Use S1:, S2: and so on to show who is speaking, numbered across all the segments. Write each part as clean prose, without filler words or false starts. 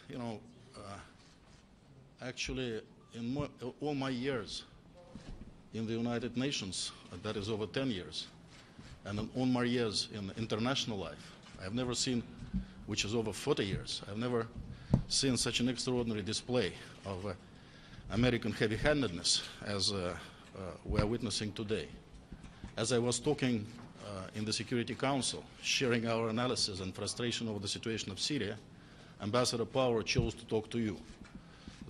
S1: you know, actually, in all my years in the United Nations, that is over 10 years, and in all my years in international life, I've never seen, which is over 40 years, I've never seen such an extraordinary display of American heavy-handedness as we're witnessing today. As I was talking in the Security Council, sharing our analysis and frustration over the situation of Syria, Ambassador Power chose to talk to you.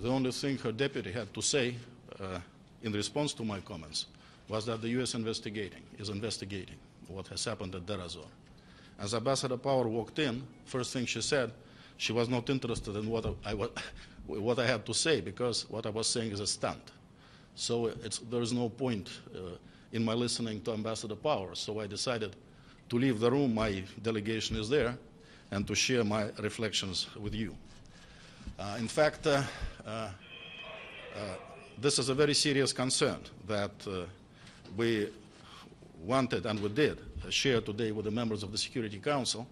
S1: The only thing her deputy had to say in response to my comments was that the U.S. is investigating what has happened at Deir ez-Zor. As Ambassador Power walked in, first thing she said, she was not interested in what I had to say, because what I was saying is a stunt. So there is no point in my listening to Ambassador Power. So I decided to leave the room, my delegation is there, and to share my reflections with you. In fact, this is a very serious concern that we wanted and we did share today with the members of the Security Council.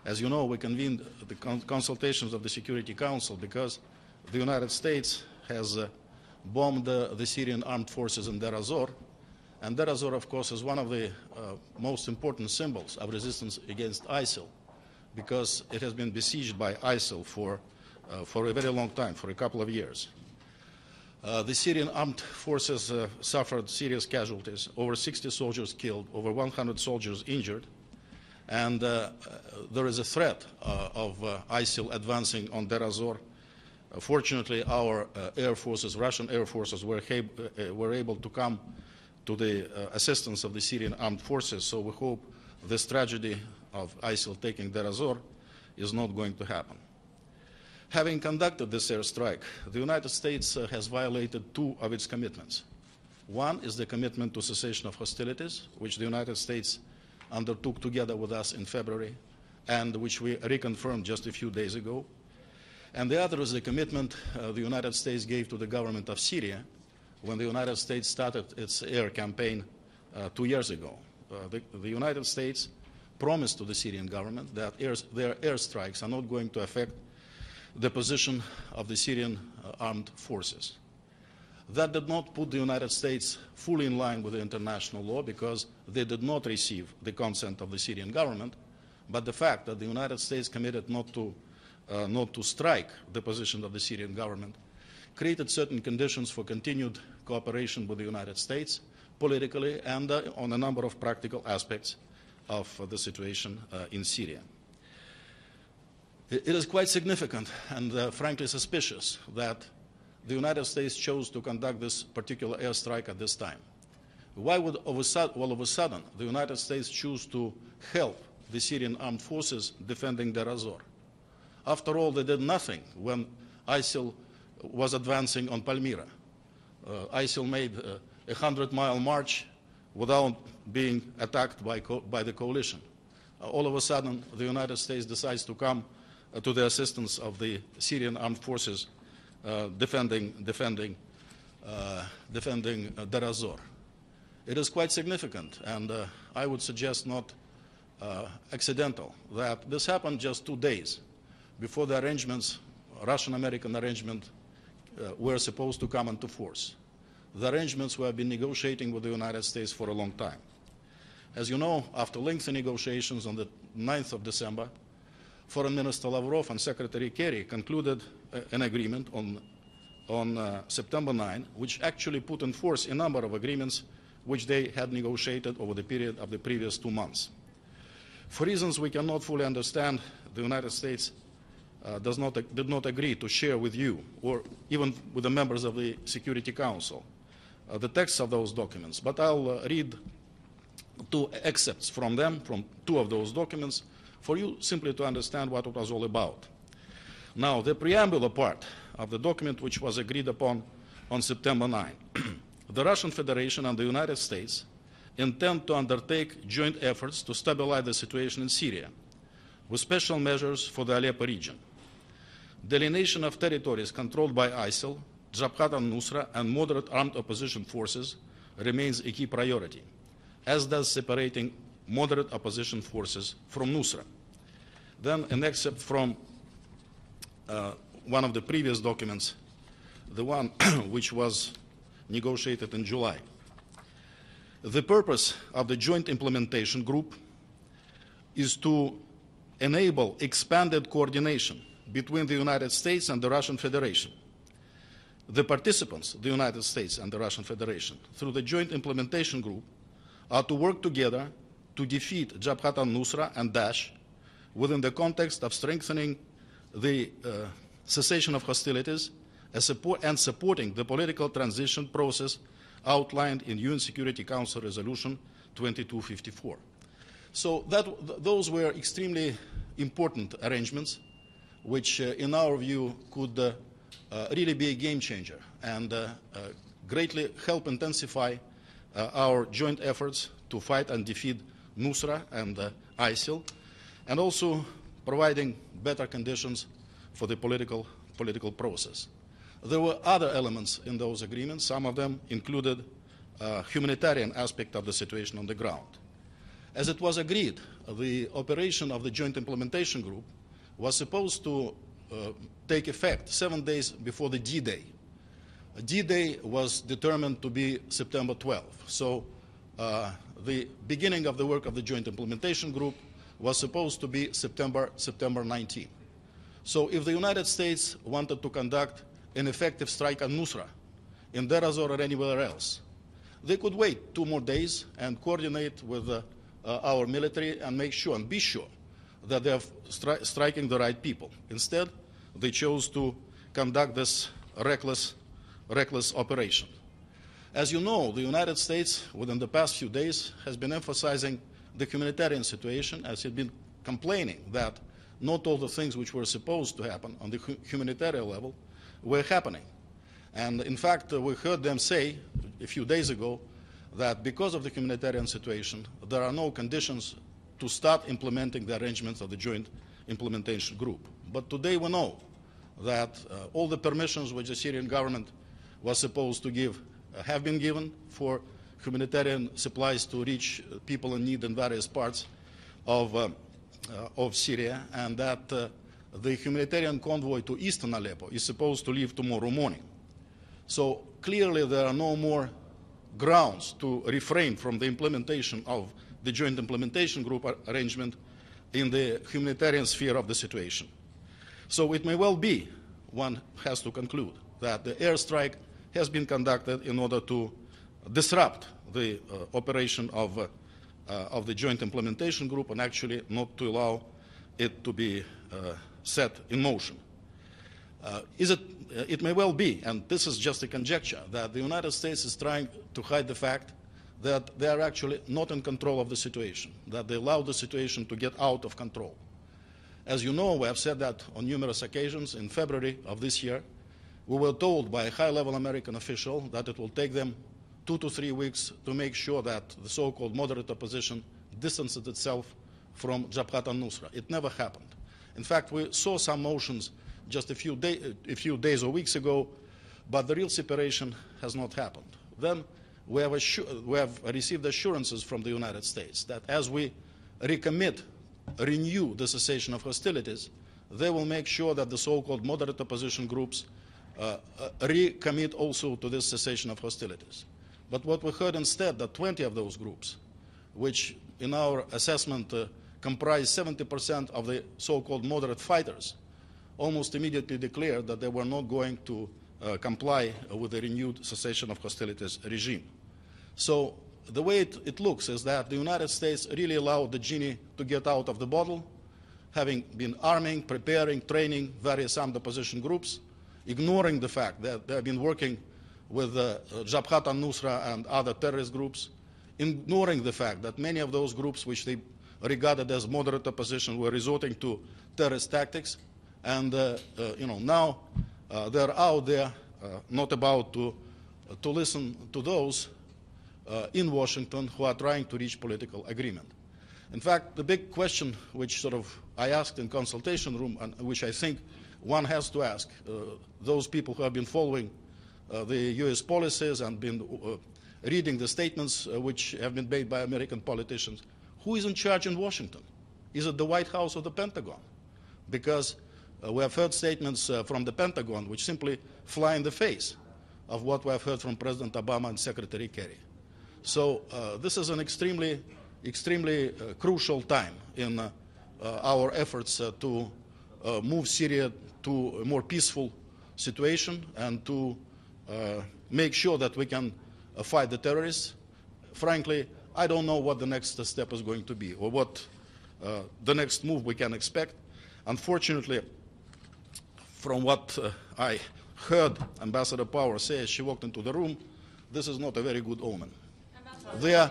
S1: As you know, we convened the consultations of the Security Council because the United States has bombed the Syrian armed forces in Deir ez-Zor. And Deir ez-Zor, of course, is one of the most important symbols of resistance against ISIL, because it has been besieged by ISIL for a very long time, for a couple of years. The Syrian armed forces suffered serious casualties, over 60 soldiers killed, over 100 soldiers injured, and there is a threat of ISIL advancing on Deir ez-Zor. Fortunately, our air forces, Russian air forces, were able to come to the assistance of the Syrian armed forces, so we hope this tragedy of ISIL taking Deir ez-Zor is not going to happen. Having conducted this airstrike, the United States has violated two of its commitments. One is the commitment to cessation of hostilities, which the United States undertook together with us in February, and which we reconfirmed just a few days ago. And the other is the commitment the United States gave to the government of Syria when the United States started its air campaign 2 years ago. The United States promised to the Syrian government that their airstrikes are not going to affect the position of the Syrian armed forces. That did not put the United States fully in line with the international law, because they did not receive the consent of the Syrian government, but the fact that the United States committed not to strike the position of the Syrian government created certain conditions for continued cooperation with the United States politically and on a number of practical aspects of the situation in Syria. It is quite significant and frankly suspicious that the United States chose to conduct this particular airstrike at this time. Why would all of a sudden the United States choose to help the Syrian armed forces defending Deir ez-Zor? After all, they did nothing when ISIL was advancing on Palmyra. ISIL made a 100-mile march without being attacked by the coalition. All of a sudden, the United States decides to come to the assistance of the Syrian armed forces defending Deir ez-Zor. It is quite significant, and I would suggest not accidental, that this happened just 2 days before the arrangements, Russian-American arrangement, were supposed to come into force. The arrangements we have been negotiating with the United States for a long time. As you know, after lengthy negotiations on the 9th of December, Foreign Minister Lavrov and Secretary Kerry concluded an agreement on September 9, which actually put in force a number of agreements which they had negotiated over the period of the previous 2 months. For reasons we cannot fully understand, the United States did not agree to share with you, or even with the members of the Security Council, the text of those documents. But I'll read 2 excerpts from them, from 2 of those documents, for you simply to understand what it was all about. Now, the preamble part of the document which was agreed upon on September 9. The Russian Federation and the United States intend to undertake joint efforts to stabilize the situation in Syria, with special measures for the Aleppo region. Delineation of territories controlled by ISIL, Jabhat al-Nusra, and moderate armed opposition forces remains a key priority, as does separating moderate opposition forces from Nusra. Then an excerpt from one of the previous documents, the one which was negotiated in July. The purpose of the Joint Implementation Group is to enable expanded coordination between the United States and the Russian Federation. The participants, the United States and the Russian Federation, through the Joint Implementation Group, are to work together to defeat Jabhat al-Nusra and Daesh within the context of strengthening the cessation of hostilities and supporting the political transition process outlined in UN Security Council Resolution 2254. So those were extremely important arrangements, which in our view could really be a game changer and greatly help intensify our joint efforts to fight and defeat Nusra and ISIL, and also providing better conditions for the political process. There were other elements in those agreements. Some of them included humanitarian aspect of the situation on the ground. As it was agreed, the operation of the Joint Implementation Group was supposed to take effect 7 days before the D-Day. D-Day was determined to be September 12th. So the beginning of the work of the Joint Implementation Group was supposed to be September 19th. So if the United States wanted to conduct an effective strike on Nusra in Deir ez-Zor or anywhere else, they could wait 2 more days and coordinate with our military and make sure and be sure that they are striking the right people. Instead, they chose to conduct this reckless operation. As you know, the United States, within the past few days, has been emphasizing the humanitarian situation, as it had been complaining that not all the things which were supposed to happen on the humanitarian level were happening. And in fact, we heard them say a few days ago that because of the humanitarian situation, there are no conditions to start implementing the arrangements of the Joint Implementation Group. But today we know that all the permissions which the Syrian government was supposed to give have been given for humanitarian supplies to reach people in need in various parts of Syria, and that the humanitarian convoy to eastern Aleppo is supposed to leave tomorrow morning. So clearly there are no more grounds to refrain from the implementation of the Joint Implementation Group arrangement in the humanitarian sphere of the situation. So it may well be, one has to conclude, that the airstrike has been conducted in order to disrupt the operation of the Joint Implementation Group and actually not to allow it to be set in motion. It may well be, and this is just a conjecture, that the United States is trying to hide the fact that they are actually not in control of the situation, that they allow the situation to get out of control. As you know, we have said that on numerous occasions. In February of this year, we were told by a high-level American official that it will take them 2 to 3 weeks to make sure that the so-called moderate opposition distances itself from Jabhat al-Nusra. It never happened. In fact, we saw some motions just a few days or weeks ago, but the real separation has not happened. Then we have received assurances from the United States that as we renew the cessation of hostilities, they will make sure that the so-called moderate opposition groups recommit also to this cessation of hostilities. But what we heard instead, that 20 of those groups, which in our assessment comprise 70% of the so-called moderate fighters, almost immediately declared that they were not going to comply with the renewed cessation of hostilities regime. So the way it looks is that the United States really allowed the genie to get out of the bottle, having been arming, preparing, training various armed opposition groups, ignoring the fact that they have been working with Jabhat al-Nusra and other terrorist groups, ignoring the fact that many of those groups which they regarded as moderate opposition were resorting to terrorist tactics, and now they're out there not about to listen to those in Washington who are trying to reach political agreement. In fact, the big question which I asked in consultation room, and which I think one has to ask those people who have been following the U.S. policies and been reading the statements which have been made by American politicians, who is in charge in Washington? Is it the White House or the Pentagon? Because we have heard statements from the Pentagon which simply fly in the face of what we have heard from President Obama and Secretary Kerry. So this is an extremely crucial time in our efforts to move Syria to a more peaceful situation and to make sure that we can fight the terrorists. Frankly, I don't know what the next step is going to be or what the next move we can expect. Unfortunately, from what I heard Ambassador Power say as she walked into the room, this is not a very good omen. They are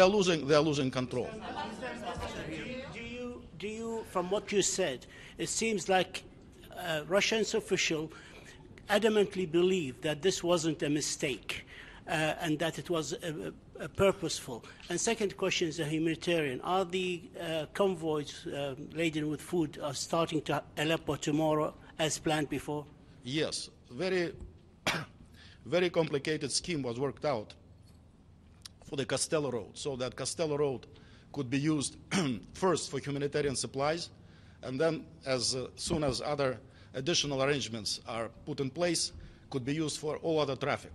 S1: losing control.
S2: Do you, from what you said, it seems like Russians officials adamantly believe that this wasn't a mistake and that it was purposeful? And second question is a humanitarian. Are the convoys laden with food starting to Aleppo tomorrow as planned before?
S1: Yes. Very complicated scheme was worked out for the Castello Road, so that Castello Road could be used first for humanitarian supplies, and then as soon as other additional arrangements are put in place, could be used for all other traffic.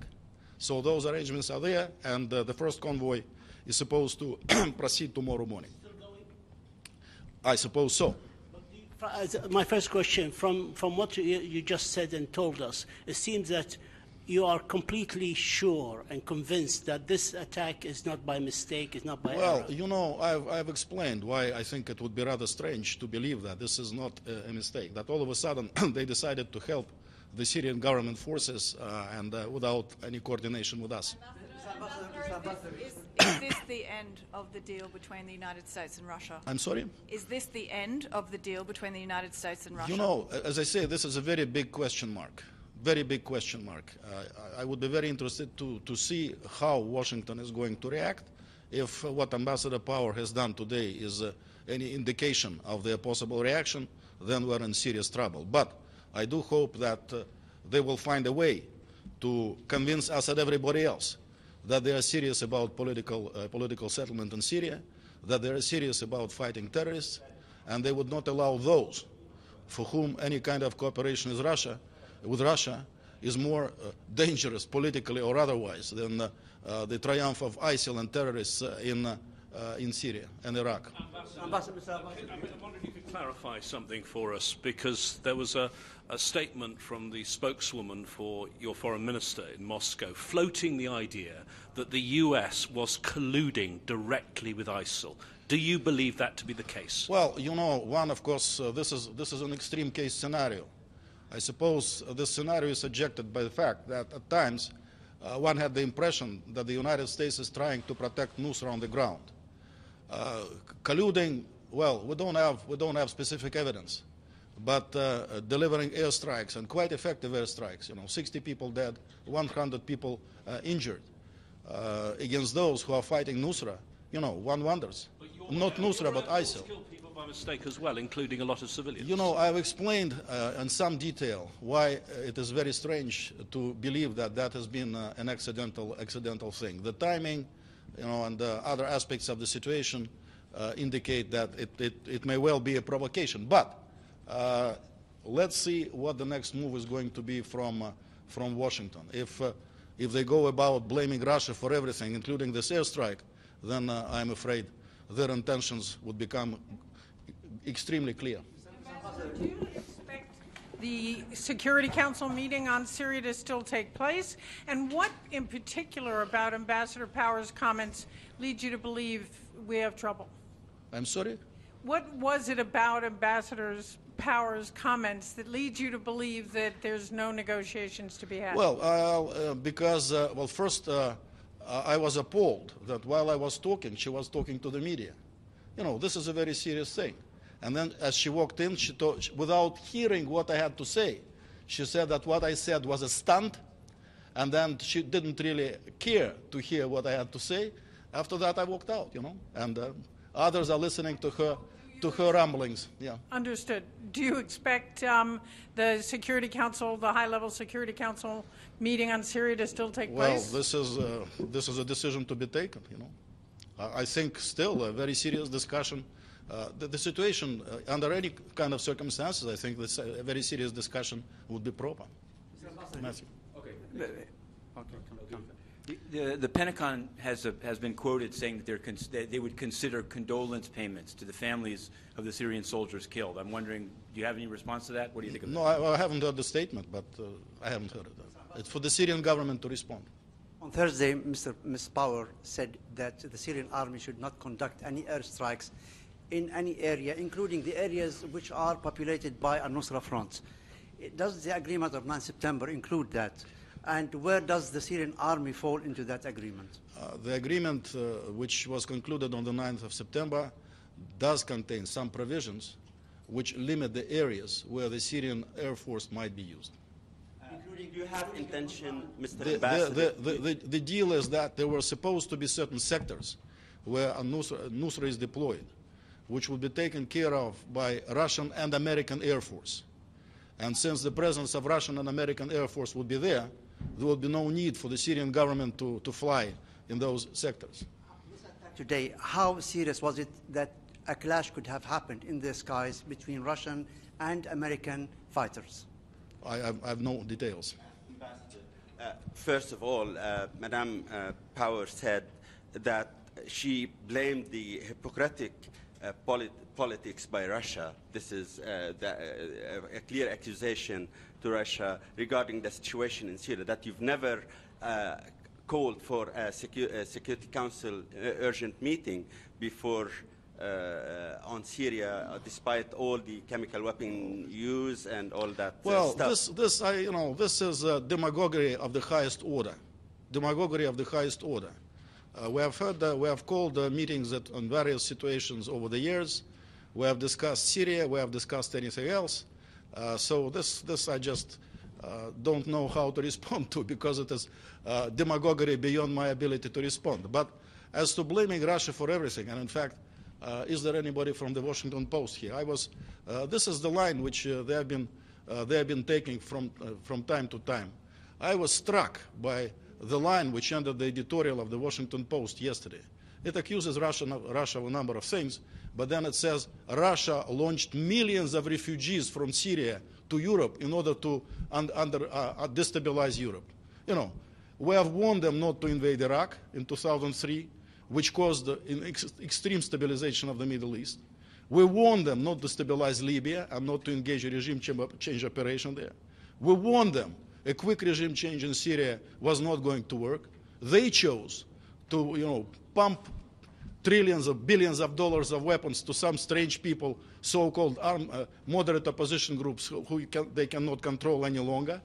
S1: So those arrangements are there, and the first convoy is supposed to proceed tomorrow morning.
S2: Still going?
S1: I suppose so.
S2: My first question, from what you just said and told us, it seems that you are completely sure and convinced that this attack is not by mistake, is not by error.
S1: Well, you know, I've explained why I think it would be rather strange to believe that this is not a mistake, that all of a sudden they decided to help the Syrian government forces and without any coordination with us.
S3: Is this the end of the deal between the United States and Russia?
S1: I'm sorry?
S3: Is this the end of the deal between the United States and Russia?
S1: You know, as I say, this is a very big question mark. Very big question mark. I would be very interested to see how Washington is going to react. If what Ambassador Power has done today is any indication of their possible reaction, then we're in serious trouble. But I do hope that they will find a way to convince us and everybody else that they are serious about political settlement in Syria, that they are serious about fighting terrorists, and they would not allow those for whom any kind of cooperation with Russia is more dangerous politically or otherwise than the triumph of ISIL and terrorists in Syria and Iraq.
S4: Ambassador, I wonder if you could clarify something for us, because there was a statement from the spokeswoman for your foreign minister in Moscow floating the idea that the US was colluding directly with ISIL. Do you believe that to be the case?
S1: Well, you know, one, of course, this is an extreme case scenario. I suppose this scenario is subjected by the fact that at times one had the impression that the United States is trying to protect Nusra on the ground. Colluding, well, we don't have specific evidence, but delivering airstrikes, and quite effective airstrikes, you know, 60 people dead, 100 people injured, against those who are fighting Nusra, you know, one wonders. Not Nusra, but ISIL.
S4: By mistake as well, including a lot of civilians.
S1: You know, I've explained in some detail why it is very strange to believe that that has been an accidental thing. The timing, you know, and other aspects of the situation indicate that it may well be a provocation. But let's see what the next move is going to be from Washington. If they go about blaming Russia for everything, including this airstrike, then I'm afraid their intentions would become extremely clear.
S5: Do you expect the Security Council meeting on Syria to still take place? And what in particular about Ambassador Power's comments leads you to believe we have trouble?
S1: I'm sorry?
S5: What was it about Ambassador Power's comments that leads you to believe that there's no negotiations to be had?
S1: Well, because, well, first, I was appalled that while I was talking, she was talking to the media. You know, this is a very serious thing. And then as she walked in, without hearing what I had to say, she said that what I said was a stunt, and then she didn't really care to hear what I had to say. After that, I walked out, you know, and others are listening to her rumblings. Yeah.
S5: Understood. Do you expect the Security Council, the high-level Security Council meeting on Syria to still take place?
S1: Well, this is a decision to be taken, you know. I think still a very serious discussion The situation, under any kind of circumstances, I think this, a very serious discussion would be proper. Matthew.
S6: The Pentagon has been quoted saying that they would consider condolence payments to the families of the Syrian soldiers killed. I'm wondering, do you have any response to that? What do you think of that?
S1: No, I haven't heard the statement, but I haven't heard it. It's for the Syrian government to respond.
S7: On Thursday, Ms. Power said that the Syrian army should not conduct any airstrikes in any area, including the areas which are populated by al-Nusra Front. Does the agreement of 9 September include that? And where does the Syrian army fall into that agreement?
S1: The agreement which was concluded on the 9th of September does contain some provisions which limit the areas where the Syrian Air Force might be used.
S8: Including, do you have intention, Mr. Ambassador?
S1: The deal is that there were supposed to be certain sectors where Nusra is deployed, which would be taken care of by Russian and American Air Force. And since the presence of Russian and American Air Force would be there would be no need for the Syrian government to fly in those sectors.
S7: Today, how serious was it that a clash could have happened in the skies between Russian and American fighters?
S1: I have no details.
S8: Ambassador, first of all, Madame Power said that she blamed the Hippocratic politics by Russia. This is a clear accusation to Russia regarding the situation in Syria, that you've never called for a Security Council urgent meeting before on Syria, despite all the chemical weapon use and all that stuff.
S1: This is demagoguery of the highest order. Demagoguery of the highest order. We have called meetings on various situations over the years. We have discussed Syria. We have discussed anything else. So this I just don't know how to respond to, because it is demagoguery beyond my ability to respond. But as to blaming Russia for everything, and in fact, is there anybody from the Washington Post here? This is the line which they have been taking from time to time. I was struck by the line which ended the editorial of the Washington Post yesterday. It accuses Russia of a number of things, but then it says Russia launched millions of refugees from Syria to Europe in order to destabilize Europe. You know, we have warned them not to invade Iraq in 2003, which caused extreme stabilization of the Middle East. We warned them not to stabilize Libya and not to engage a regime change operation there. We warned them a quick regime change in Syria was not going to work. They chose to, pump trillions of billions of dollars of weapons to some strange people, so-called moderate opposition groups who they cannot control any longer,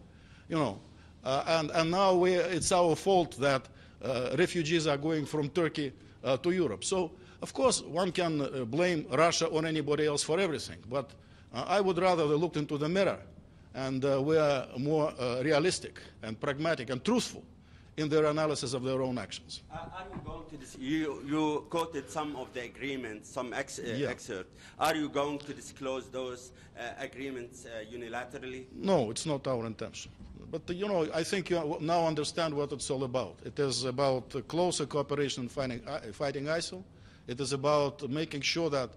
S1: and now it's our fault that refugees are going from Turkey to Europe. So, of course, one can blame Russia or anybody else for everything, but I would rather they looked into the mirror and were more realistic and pragmatic and truthful in their analysis of their own actions.
S8: Are you going to you quoted some of the agreements, some excerpt. Are you going to disclose those agreements unilaterally?
S1: No, it's not our intention. But, I think you now understand what it's all about. It is about closer cooperation in fighting ISIL. It is about making sure that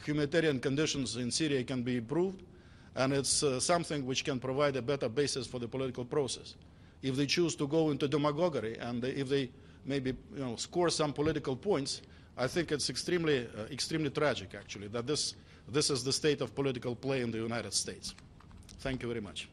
S1: humanitarian conditions in Syria can be improved. And it's something which can provide a better basis for the political process. If they choose to go into demagoguery and if they maybe score some political points, I think it's extremely tragic, actually, that this is the state of political play in the United States. Thank you very much.